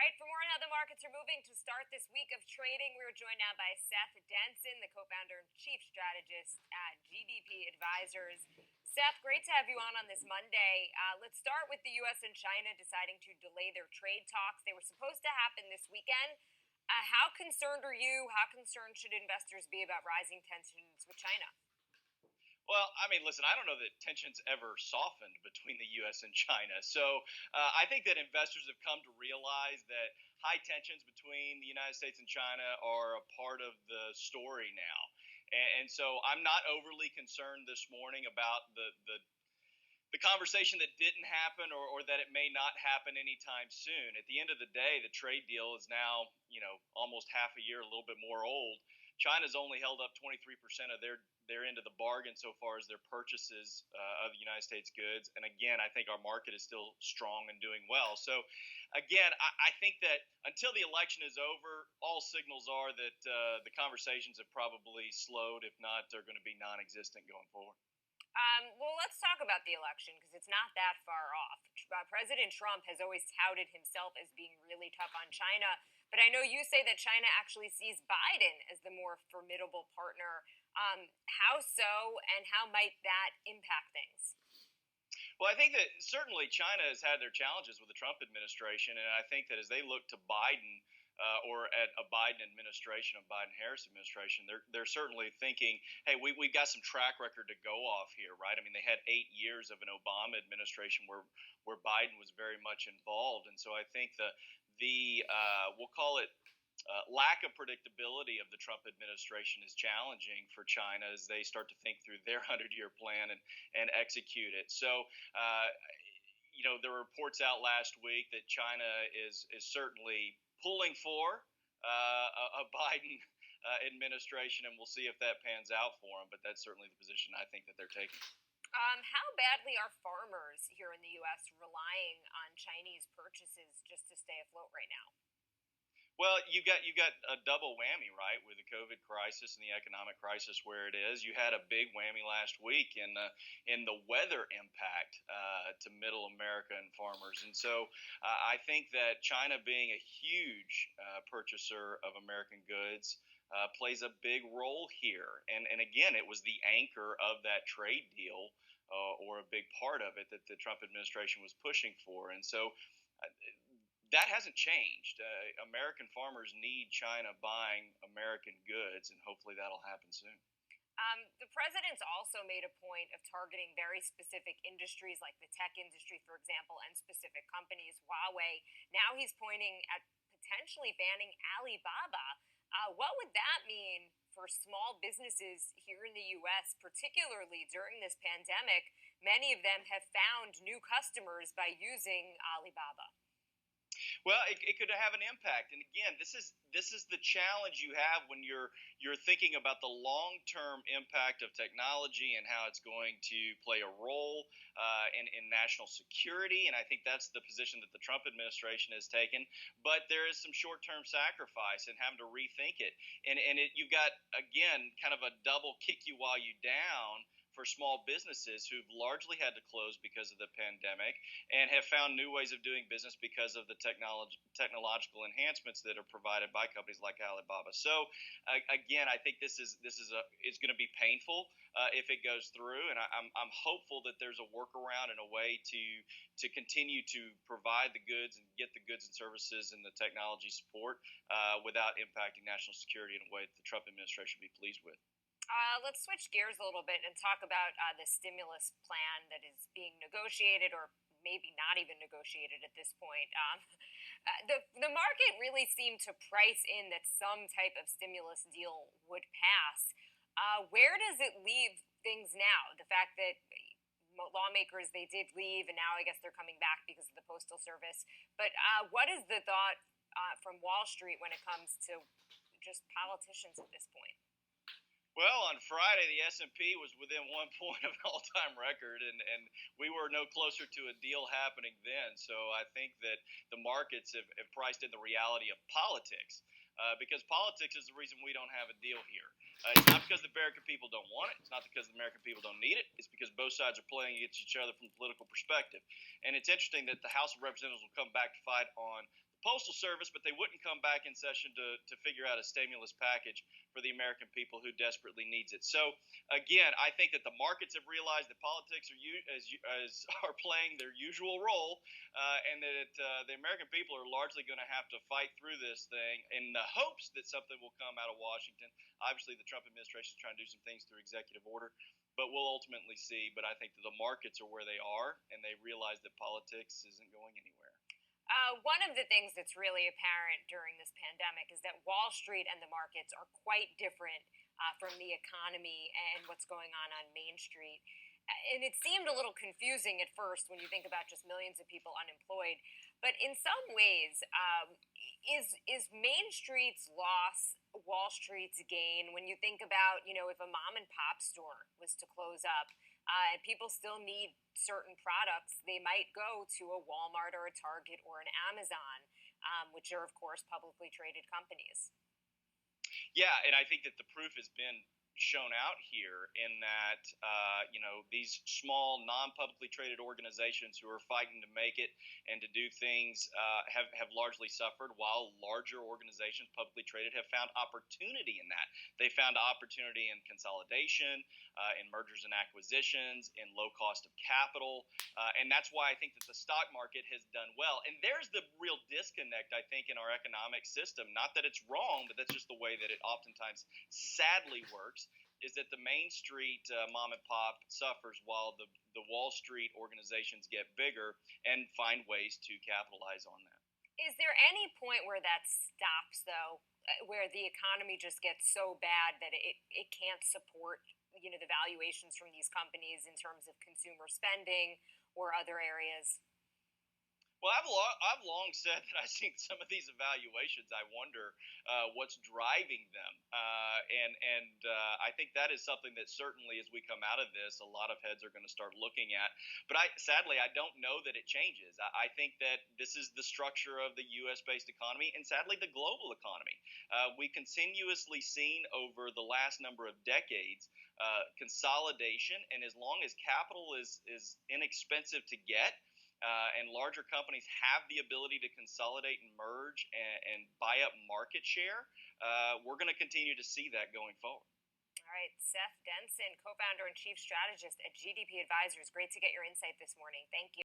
right, for more on how the markets are moving to start this week of trading, we're joined now by Seth Denson, the co-founder and chief strategist at GDP Advisors. Seth, great to have you on this Monday. Let's start with the U.S. and China deciding to delay their trade talks. They were supposed to happen this weekend. How concerned are you? How concerned should investors be about rising tensions with China? Well, I mean, listen, I don't know that tensions ever softened between the U.S. and China. So I think that investors have come to realize that high tensions between the United States and China are a part of the story now. And so I'm not overly concerned this morning about the conversation that didn't happen or that it may not happen anytime soon. At the end of the day, the trade deal is now, almost half a year, a little bit more old. China's only held up 23% of their end of the bargain so far as their purchases of the United States goods. And again, I think our market is still strong and doing well. So again, I think that until the election is over, all signals are that the conversations have probably slowed. If not, they're going to be non-existent going forward. Well, let's talk about the election because it's not that far off. President Trump has always touted himself as being really tough on China, but I know you say that China actually sees Biden as the more formidable partner. How so, and how might that impact things? Well, I think that certainly China has had their challenges with the Trump administration, and I think that as they look to Biden or at a Biden administration, a Biden-Harris administration, they're certainly thinking, hey, we've got some track record to go off here, right? I mean, they had 8 years of an Obama administration where Biden was very much involved, and so I think the we'll call it lack of predictability of the Trump administration is challenging for China as they start to think through their 100-year plan and execute it. So, there were reports out last week that China is certainly pulling for a Biden administration, and we'll see if that pans out for them. But that's certainly the position I think that they're taking. How badly are farmers here in the U.S. relying on Chinese purchases just to stay afloat right now? Well, you've got a double whammy, right, with the COVID crisis and the economic crisis where it is. You had a big whammy last week in the weather impact to Middle America and farmers, and so I think that China, being a huge purchaser of American goods, plays a big role here. And again, it was the anchor of that trade deal, or a big part of it that the Trump administration was pushing for, and so. That hasn't changed. American farmers need China buying American goods, and hopefully that'll happen soon. The president's also made a point of targeting very specific industries like the tech industry, for example, and specific companies. Huawei. Now he's pointing at potentially banning Alibaba. What would that mean for small businesses here in the U.S., particularly during this pandemic? Many of them have found new customers by using Alibaba. Well, it could have an impact, and again, this is the challenge you have when you're thinking about the long-term impact of technology and how it's going to play a role in national security. And I think that's the position that the Trump administration has taken. But there is some short-term sacrifice in having to rethink it, and you've got again kind of a double kick you while you down for small businesses who've largely had to close because of the pandemic and have found new ways of doing business because of the technological enhancements that are provided by companies like Alibaba. So again, I think this is going to be painful if it goes through, and I'm hopeful that there's a workaround and a way to continue to provide the goods and get the goods and services and the technology support without impacting national security in a way that the Trump administration will be pleased with. Let's switch gears a little bit and talk about the stimulus plan that is being negotiated, or maybe not even negotiated at this point. The market really seemed to price in that some type of stimulus deal would pass. Where does it leave things now? The fact that lawmakers, they did leave, and now I guess they're coming back because of the Postal Service. But what is the thought from Wall Street when it comes to just politicians at this point? Well, on Friday, the S&P was within 1 point of an all-time record, and we were no closer to a deal happening then. So I think that the markets have priced in the reality of politics, because politics is the reason we don't have a deal here. It's not because the American people don't want it. It's not because the American people don't need it. It's because both sides are playing against each other from a political perspective. And it's interesting that the House of Representatives will come back to fight on the Postal Service, but they wouldn't come back in session to figure out a stimulus package for the American people who desperately needs it. So again, I think that the markets have realized that politics as are playing their usual role, and that the American people are largely going to have to fight through this thing in the hopes that something will come out of Washington. Obviously, the Trump administration is trying to do some things through executive order, but we'll ultimately see. But I think that the markets are where they are, and they realize that politics isn't going anywhere. One of the things that's really apparent during this pandemic is that Wall Street and the markets are quite different from the economy and what's going on Main Street. And it seemed a little confusing at first when you think about just millions of people unemployed. But in some ways, is Main Street's loss Wall Street's gain? When you think about, if a mom and pop store was to close up, and people still need certain products, they might go to a Walmart or a Target or an Amazon, which are, of course, publicly traded companies. Yeah, and I think that the proof has been shown out here in that these small non-publicly traded organizations who are fighting to make it and to do things have largely suffered, while larger organizations, publicly traded, have found opportunity in that. They found opportunity in consolidation, in mergers and acquisitions, in low cost of capital, and that's why I think that the stock market has done well. And there's the real disconnect, I think, in our economic system. Not that it's wrong, but that's just the way that it oftentimes sadly works, is that the Main Street mom and pop suffers while the Wall Street organizations get bigger and find ways to capitalize on that. Is there any point where that stops, though, where the economy just gets so bad that it can't support, the valuations from these companies in terms of consumer spending or other areas? Well, I've long said that I think some of these evaluations, I wonder what's driving them, and I think that is something that certainly, as we come out of this, a lot of heads are going to start looking at. But sadly, I don't know that it changes. I think that this is the structure of the U.S. based economy, and sadly, the global economy. We continuously seen over the last number of decades consolidation, and as long as capital is inexpensive to get, and larger companies have the ability to consolidate and merge and buy up market share, we're going to continue to see that going forward. All right, Seth Denson, co founder and chief strategist at GDP Advisors. Great to get your insight this morning. Thank you.